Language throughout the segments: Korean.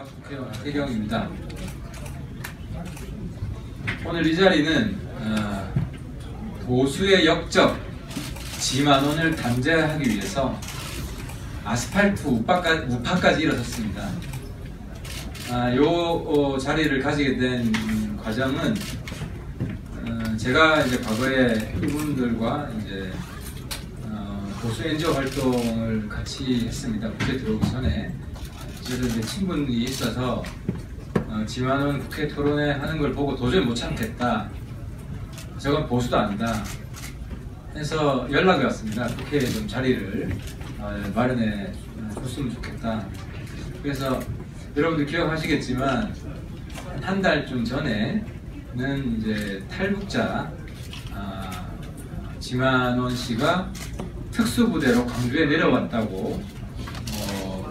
국회의원 하태경입니다. 오늘 이 자리는 보수의 역적 지만원을 단죄하기 위해서 아스팔트 우파까지 일어섰습니다. 요 자리를 가지게 된 과정은 제가 이제 과거에 이분들과 이제 보수 NGO 활동을 같이 했습니다. 국회 들어오기 전에. 그래서 이제 친분이 있어서 지만원 국회 토론회 하는 걸 보고 도저히 못 참겠다. 저건 보수도 아니다. 해서 연락이 왔습니다. 국회에 좀 자리를 마련해 줬으면 좋겠다. 그래서 여러분들 기억하시겠지만 한 달쯤 전에는 이제 탈북자 지만원 씨가 특수부대로 광주에 내려왔다고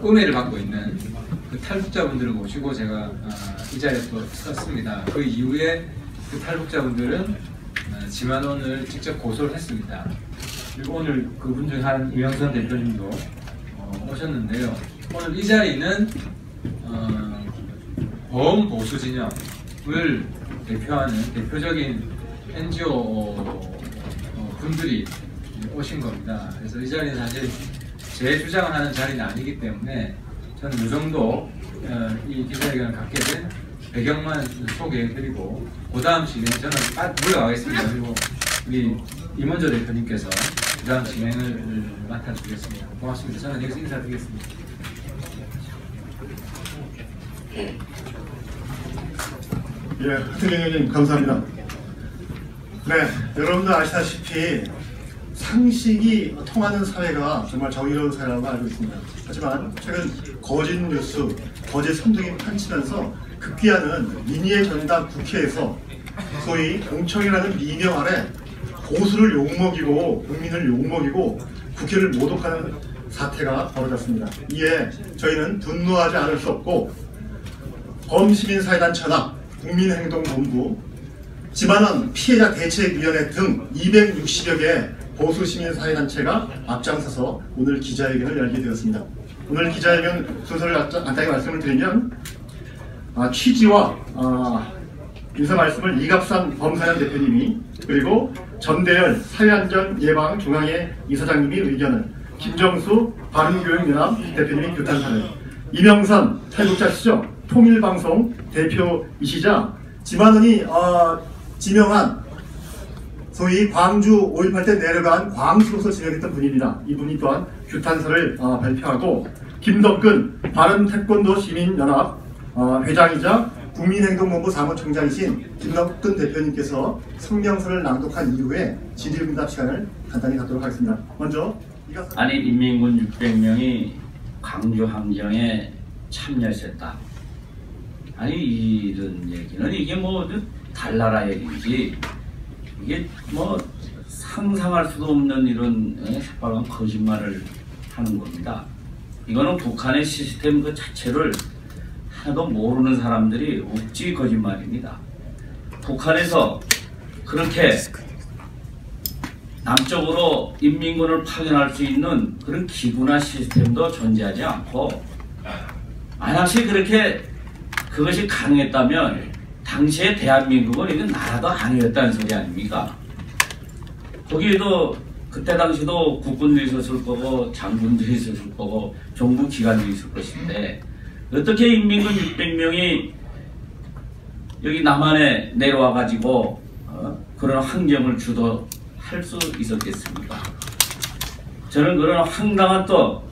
은혜를 받고 있는 그 탈북자분들을 모시고 제가 이 자리에 또 섰습니다. 그 이후에 그 탈북자분들은 지만원을 직접 고소를 했습니다. 그리고 오늘 그분 중 한 이명선 대표님도 오셨는데요. 오늘 이 자리는 범보수 진영을 대표하는 대표적인 NGO 분들이 오신 겁니다. 그래서 이 자리는 사실 제 주장을 하는 자리는 아니기 때문에 저는 이 정도 이 기자회견을 갖게 된 배경만 소개해드리고 그 다음 진행 저는 물러가겠습니다. 그리고 우리 임원조 대표님께서 그 다음 진행을 맡아주겠습니다. 고맙습니다. 저는 여기서 인사드리겠습니다. 예, 하태경 의원님 감사합니다. 네, 여러분들 아시다시피 상식이 통하는 사회가 정말 정의로운 사회라고 알고 있습니다. 하지만 최근 거짓 뉴스, 거짓 선동이 펼치면서 급기야는 민의의 전당 국회에서 소위 공청이라는 미명 아래 보수를 욕먹이고 국민을 욕먹이고 국회를 모독하는 사태가 벌어졌습니다. 이에 저희는 분노하지 않을 수 없고 범시민사회단 천하, 국민행동본부, 지만원 피해자 대책위원회 등 260여 개의 보수시민사회단체가 앞장서서 오늘 기자회견을 열게 되었습니다. 오늘 기자회견 순서를 간단히 말씀을 드리면 취지와 인사 말씀을 이갑산 범사연 대표님이, 그리고 전대열 사회안전예방중앙회 이사장님이 의견을, 김정수 바른교육연합 대표님이 규탄사를, 이명선 탈북자 시죠 통일방송 대표이시자 지만원이 지명한 소위 광주 5.18 때 내려간 광수로서 지명했던 분입니다. 이분이 또한 규탄서를 발표하고, 김덕근 바른태권도 시민연합 회장이자 국민행동본부 사무총장이신 김덕근 대표님께서 성명서를 낭독한 이후에 질의응답 시간을 간단히 갖도록 하겠습니다. 먼저 아니 인민군 600명이 광주 항쟁에 참여했었다. 아니 이런 얘기는 이게 뭐 달나라 얘기지, 이게 뭐 상상할 수도 없는 이런 새빨간 거짓말을 하는 겁니다. 이거는 북한의 시스템 그 자체를 하나도 모르는 사람들이 억지 거짓말입니다. 북한에서 그렇게 남쪽으로 인민군을 파견할 수 있는 그런 기구나 시스템도 존재하지 않고, 만약에 그렇게 그것이 가능했다면 당시에 대한민국은 이건 나라도 아니었다는 소리 아닙니까? 거기에도 그때 당시도 국군도 있었을 거고 장군들이 있었을 거고 정부 기관도 있을 것인데, 어떻게 인민군 600명이 여기 남한에 내려와 가지고 그런 항쟁을 주도할 수 있었겠습니까? 저는 그런 황당한 또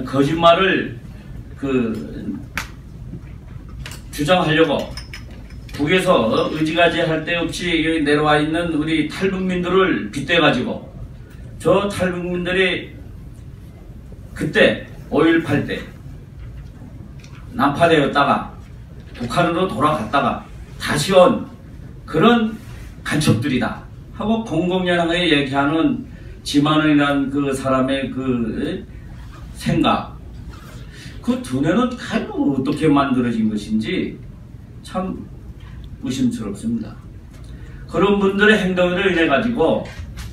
거짓말을 주장하려고 북에서 의지가지 할 데 없이 여기 내려와 있는 우리 탈북민들을 빗대가지고, 저 탈북민들이 그때 5.18 때 난파되었다가 북한으로 돌아갔다가 다시 온 그런 간첩들이다 하고 공공연하게 얘기하는 지만원이라는 그 사람의 그 생각, 그 두뇌는 어떻게 만들어진 것인지 참 의심스럽습니다. 그런 분들의 행동으로 인해 가지고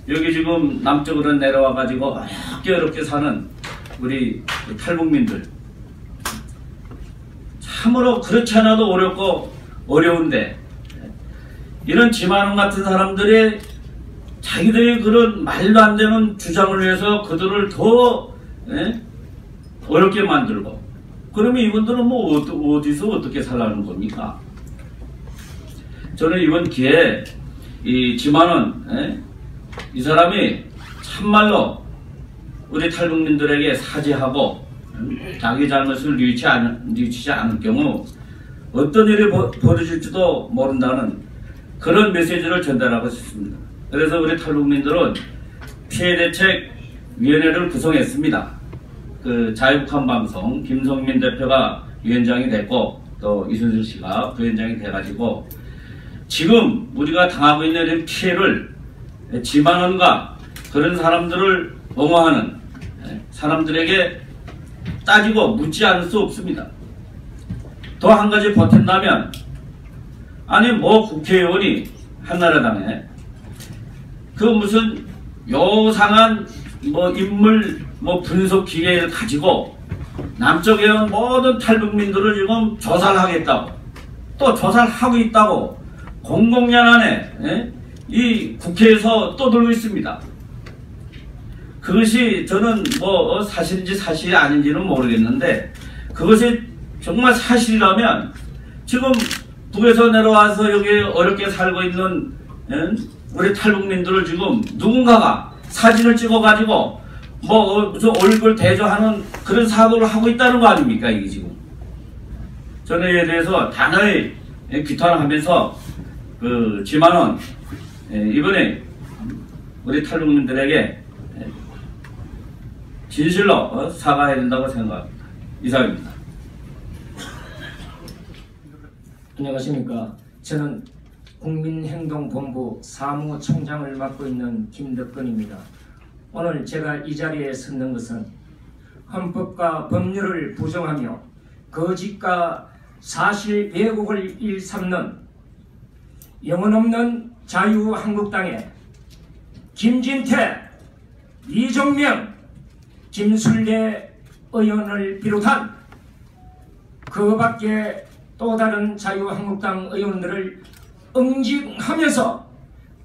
여기 지금 남쪽으로 내려와 가지고 어렵게 사는 우리 탈북민들 참으로 그렇지 않아도 어렵고 어려운데 이런 지만원 같은 사람들이 자기들이 그런 말도 안 되는 주장을 위해서 그들을 더 어렵게 만들고 그러면 이분들은 뭐 어디서 어떻게 살라는 겁니까? 저는 이번 기회에 이 지만원 이 사람이 참말로 우리 탈북민들에게 사죄하고 자기 잘못을 뉘우치지 않을 경우 어떤 일이 벌어질지도 모른다는 그런 메시지를 전달하고 싶습니다. 그래서 우리 탈북민들은 피해대책위원회를 구성했습니다. 그 자유북한 방송 김성민 대표가 위원장이 됐고 또 이순실 씨가 부위원장이 돼가지고 지금 우리가 당하고 있는 이런 피해를 지만원과 그런 사람들을 옹호하는 사람들에게 따지고 묻지 않을 수 없습니다. 또 한 가지 버틴다면 아니 뭐 국회의원이 한나라당에 그 무슨 요상한 뭐 인물 뭐 분석 기계를 가지고 남쪽에 온 모든 탈북민들을 지금 조사를 하겠다고 또 조사를 하고 있다고 공공연안에 이 국회에서 떠들고 있습니다. 그것이 저는 뭐 사실인지 사실이 아닌지는 모르겠는데 그것이 정말 사실이라면 지금 북에서 내려와서 여기 어렵게 살고 있는 우리 탈북민들을 지금 누군가가 사진을 찍어가지고 뭐 얼굴 대조하는 그런 사고를 하고 있다는 거 아닙니까 이게 지금. 저는 이에 대해서 단호히 규탄하면서 그 지만원 이번에 우리 탈북민들에게 진실로 사과해야 된다고 생각합니다. 이상입니다. 안녕하십니까. 저는 국민행동본부 사무총장을 맡고 있는 김덕근입니다. 오늘 제가 이 자리에 섰는 것은 헌법과 법률을 부정하며 거짓과 사실 왜곡을 일삼는 영혼없는 자유한국당의 김진태, 이종명, 김술래 의원을 비롯한 그 밖에 또 다른 자유한국당 의원들을 응징하면서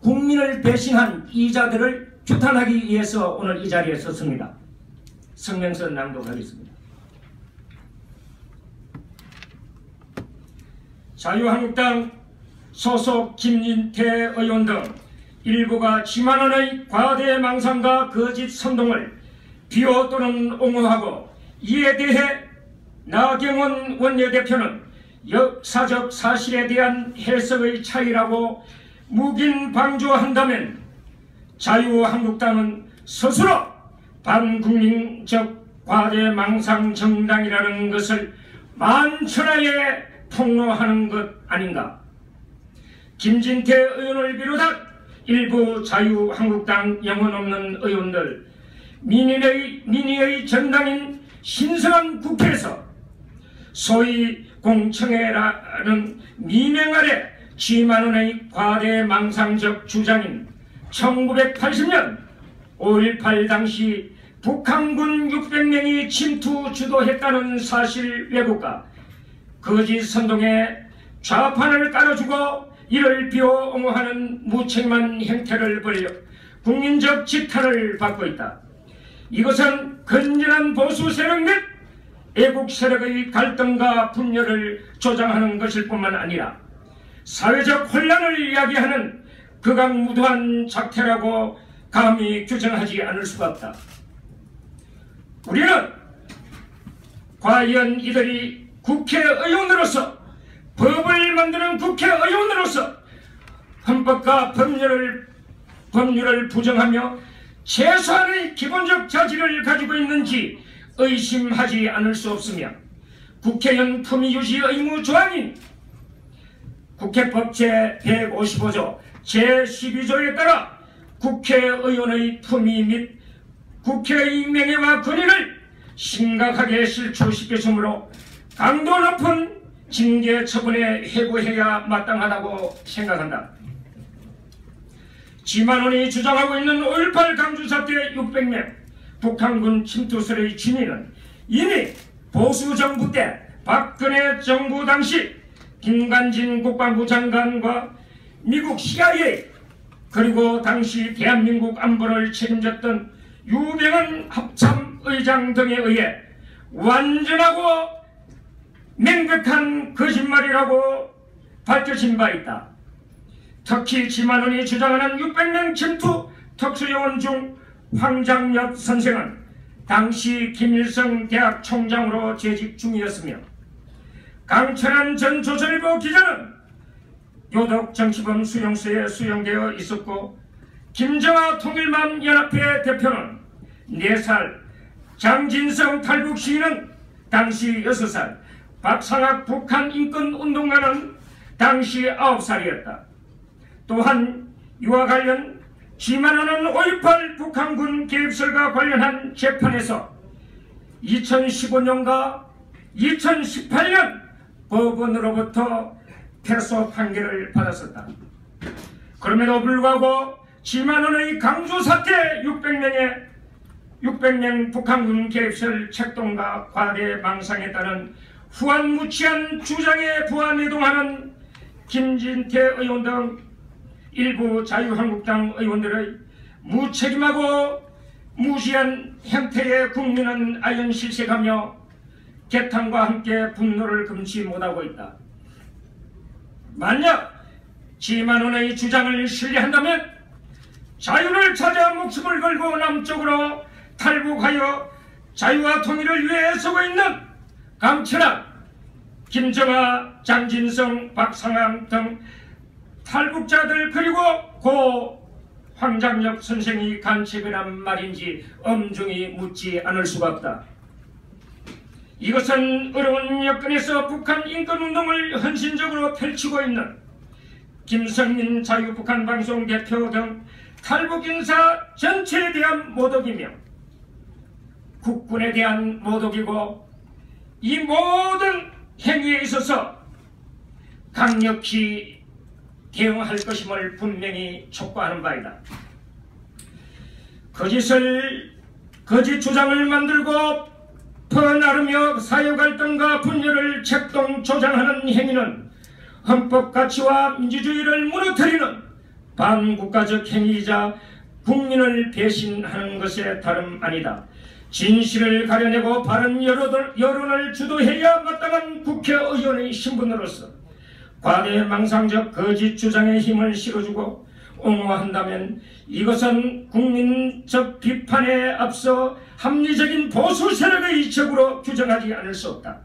국민을 배신한 이자들을 규탄하기 위해서 오늘 이 자리에 섰습니다. 성명서 낭독하겠습니다. 자유한국당 소속 김진태 의원 등 일부가 지만원의 과대망상과 거짓 선동을 비호 또는 옹호하고 이에 대해 나경원 원내대표는 역사적 사실에 대한 해석의 차이라고 묵인방조한다면 자유한국당은 스스로 반국민적 과대망상 정당이라는 것을 만천하에 폭로하는 것 아닌가. 김진태 의원을 비롯한 일부 자유한국당 영혼 없는 의원들 민의의 전당인 신성한 국회에서 소위 공청회라는 미명 아래 지만원의 과대망상적 주장인 1980년 5.18 당시 북한군 600명이 침투 주도했다는 사실 왜곡과 거짓 선동에 좌판을 깔아주고 이를 비호 옹호하는 무책임한 행태를 벌여 국민적 지탄을 받고 있다. 이것은 건전한 보수 세력 및 애국 세력의 갈등과 분열을 조장하는 것일 뿐만 아니라 사회적 혼란을 이야기하는 극악무도한 작태라고 감히 규정하지 않을 수가 없다. 우리는 과연 이들이 국회의원으로서 법을 만드는 국회의원으로서 헌법과 법률을 부정하며 최소한의 기본적 자질을 가지고 있는지 의심하지 않을 수 없으며 국회의원 품위 유지 의무 조항인 국회법 제155조 제12조에 따라 국회의원의 품위 및 국회의 명예와 권위를 심각하게 실추시켜 주므로 강도 높은 징계 처분에 해고해야 마땅하다고 생각한다. 지만원이 주장하고 있는 5.18 강주사태 600명 북한군 침투설의 진위는 이미 보수정부 때 박근혜 정부 당시 김관진 국방부 장관과 미국 CIA 그리고 당시 대한민국 안보를 책임졌던 유병헌 합참의장 등에 의해 완전하고 명백한 거짓말이라고 밝혀진 바 있다. 특히 지만원이 주장하는 600명 침투 특수요원 중 황장엽 선생은 당시 김일성 대학 총장으로 재직 중이었으며 강철한 전 조선일보 기자는 요독 정치범 수용소에 수용되어 있었고 김정아 통일맘 연합회 대표는 4살, 장진성 탈북 시인은 당시 6살, 박상학 북한 인권운동가는 당시 9살이었다. 또한 이와 관련 지만원은 5.18 북한군 개입설과 관련한 재판에서 2015년과 2018년 법원으로부터 패소 판결을 받았었다. 그럼에도 불구하고 지만원의 강조 사태 600명 북한군 개입설 책동과 과대 망상에 따른 후한무치한 주장에 부안이동하는 김진태 의원 등 일부 자유한국당 의원들의 무책임하고 무시한 행태에 국민은 아연실색하며 개탄과 함께 분노를 금치 못하고 있다. 만약 지만원의 주장을 신뢰한다면 자유를 찾아 목숨을 걸고 남쪽으로 탈북하여 자유와 통일을 위해 서고 있는 강철한, 김정아, 장진성, 박상암 등 탈북자들 그리고 고 황장엽 선생이 간첩을 한 말인지 엄중히 묻지 않을 수가 없다. 이것은 어려운 여건에서 북한 인권운동을 헌신적으로 펼치고 있는 김성민 자유북한방송 대표 등 탈북인사 전체에 대한 모독이며 국군에 대한 모독이고 이 모든 행위에 있어서 강력히 대응할 것임을 분명히 촉구하는 바이다. 거짓 주장을 만들고 퍼나르며 사회갈등과 분열을 책동 조장하는 행위는 헌법 가치와 민주주의를 무너뜨리는 반국가적 행위이자 국민을 배신하는 것에 다름 아니다. 진실을 가려내고 바른 여론을 주도해야 마땅한 국회의원의 신분으로서 과대망상적 거짓 주장에 힘을 실어주고 옹호한다면 이것은 국민적 비판에 앞서 합리적인 보수 세력의 적으로 규정하지 않을 수 없다.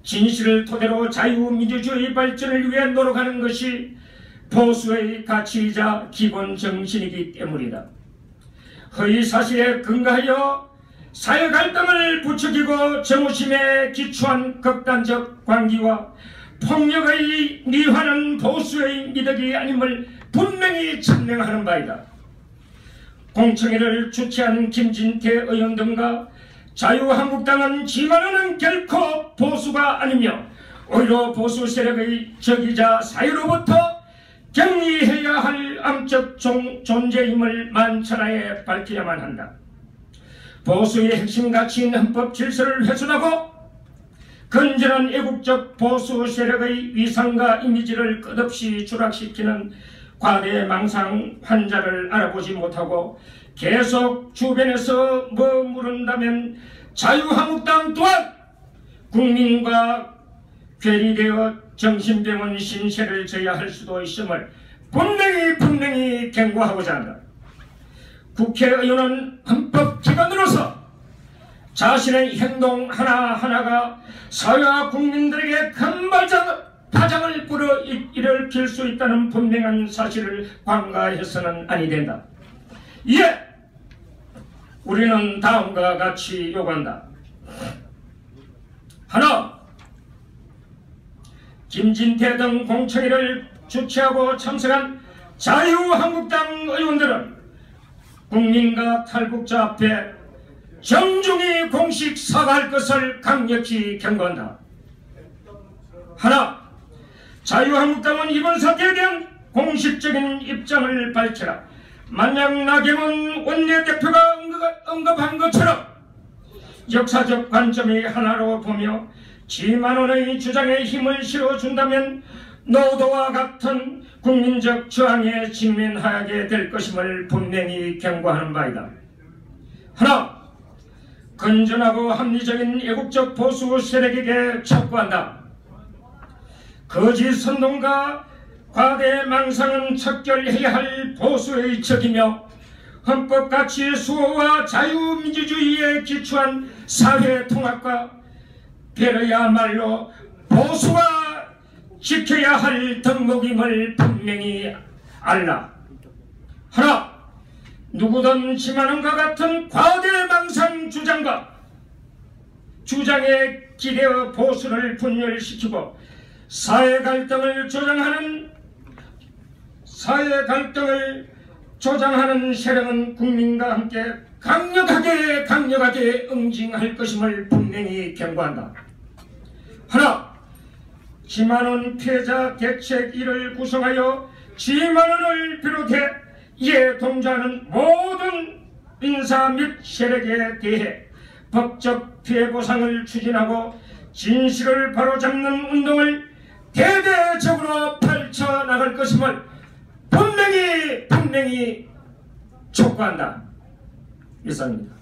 진실을 토대로 자유민주주의 발전을 위해 노력하는 것이 보수의 가치이자 기본 정신이기 때문이다. 허위사실에 근거하여 사회갈등을 부추기고 정오심에 기초한 극단적 광기와 폭력의 미화는 보수의 미덕이 아님을 분명히 천명하는 바이다. 공청회를 주최한 김진태 의원 등과 자유한국당은 지만원은 결코 보수가 아니며 오히려 보수 세력의 적이자 사회로부터 격리해야 할 암적 존재임을 만천하에 밝혀야만 한다. 보수의 핵심 가치인 헌법 질서를 훼손하고 건전한 애국적 보수 세력의 위상과 이미지를 끝없이 추락시키는 과대망상 환자를 알아보지 못하고 계속 주변에서 머무른다면 자유한국당 또한 국민과 괴리되어 정신병원 신세를 져야 할 수도 있음을 분명히 경고하고자 한다. 국회의원은 헌법기관으로서 자신의 행동 하나하나가 사회와 국민들에게 큰 파장을 불어일으킬 수 있다는 분명한 사실을 관가해서는 아니 된다. 이에 우리는 다음과 같이 요구한다. 하나, 김진태 등 공청회를 주최하고 참석한 자유한국당 의원들은 국민과 탈북자 앞에 정중히 공식 사과할 것을 강력히 경고한다. 하나, 자유한국당은 이번 사태에 대한 공식적인 입장을 밝혀라. 만약 나경원 원내대표가 언급한 것처럼 역사적 관점의 하나로 보며 지만원의 주장에 힘을 실어준다면 노도와 같은 국민적 저항에 직면하게 될 것임을 분명히 경고하는 바이다. 하나, 건전하고 합리적인 애국적 보수 세력에게 촉구한다. 거짓 선동과 과대 망상은 척결해야 할 보수의 적이며 헌법가치의 수호와 자유민주주의에 기초한 사회통합과 배려야말로 보수가 지켜야 할 덕목임을 분명히 알라. 하나, 누구든 지만원과 같은 과대망상 주장에 기대어 보수를 분열시키고 사회 갈등을 조장하는 세력은 국민과 함께 강력하게 응징할 것임을 분명히 경고한다. 하나, 지만원 피해자 대책1을 구성하여 지만원을 비롯해 이에 동조하는 모든 인사 및 세력에 대해 법적 피해 보상을 추진하고 진실을 바로잡는 운동을 대대적으로 펼쳐나갈 것임을 분명히 촉구한다. 이상입니다.